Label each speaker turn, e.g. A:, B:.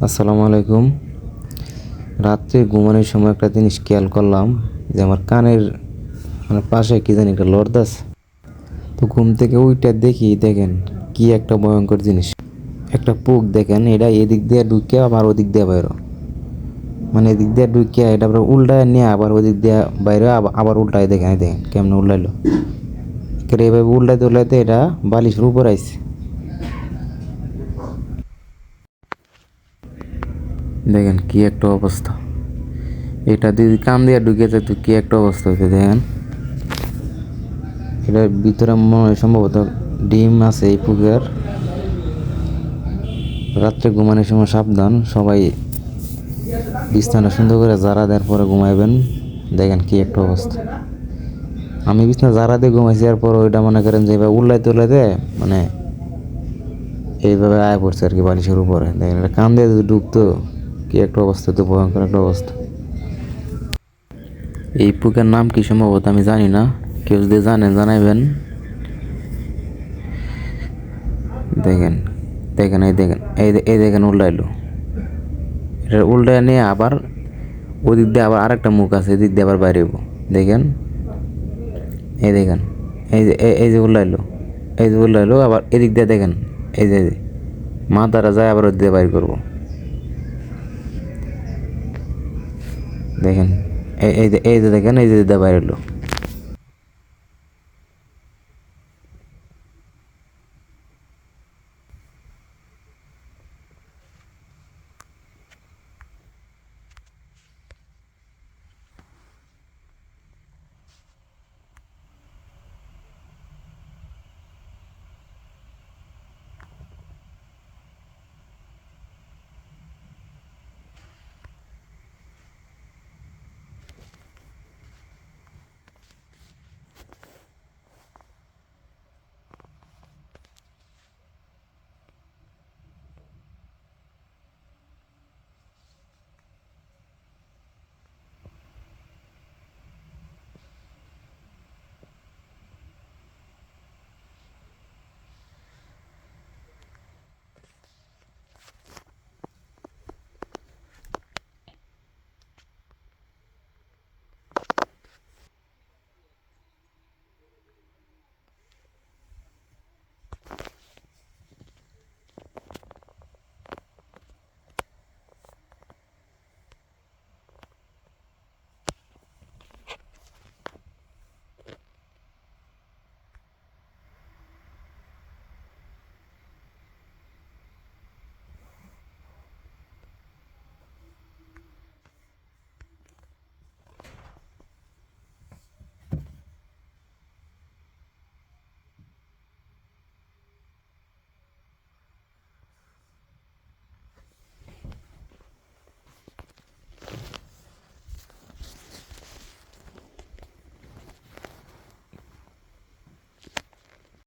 A: আসসালামু আলাইকুম। রাত্রে ঘুমানোর সময় একটা জিনিস খেয়াল করলাম যে আমার কানের পাশে কি জানি একটা লড়দাস। তো ঘুম থেকে ওইটা দেখি, দেখেন কি একটা ভয়ঙ্কর জিনিস, একটা পোক দেখেন, এটা এদিক দিয়ে ঢুকে আবার ওদিক দিয়ে বাইরে, মানে এদিক দিয়ে ঢুকে এটা আবার উল্টায় নিয়ে আবার ওদিক দিয়ে বাইরে আবার উল্টায়, দেখেন দেখেন কেমন উল্টাইলো। এইভাবে উল্টাইতে উল্টাইতে এটা বালিশের উপর আইছে। দেখেন কি একটা অবস্থা, এটা যদি কান দিয়ে ঢুকে যায় তো কি একটা অবস্থা হয়েছে দেখেন। এটার ভিতরে মনে হয় সম্ভবত ডিম আছে এই পুকুরের। রাত্রে ঘুমানোর সময় সাবধান, সবাই বিছানা সুন্দর করে জারা দেওয়ার পরে ঘুমাইবেন। দেখেন কি একটা অবস্থা। আমি বিছানা জারা দিয়ে ঘুমাইছি, এরপর ওইটা মনে করেন যে এবার উল্লাইতে উল্লাইতে মানে এইভাবে আয় পড়ছে আর কি বালিশের উপরে। দেখেন এটা কান দিয়ে যদি ঢুকতো কি একটা অবস্থা, তো ভয়ঙ্কর একটা অবস্থা। এই পোকার নাম কি সম্ভবত আমি জানি না, কেউ যদি জানেন জানাইবেন। দেখেন দেখেন এই দেখেন এই দেখেন উল্টাইলো, এটা উল্টায় নিয়ে আবার ওদিক দিয়ে আবার আরেকটা মুখ আছে, এদিক দিয়ে আবার বাইরে হইব। দেখেন এই দেখেন, এই যে উল্টাইলো, এই যে উল্টাইলো আবার এদিক দিয়ে দেখেন, এই যে মাথাটা যায় আবার ওদিক দিয়ে বাইর করবো। দেখেন এই যে দেখেন, এই যে বাইরে হলো।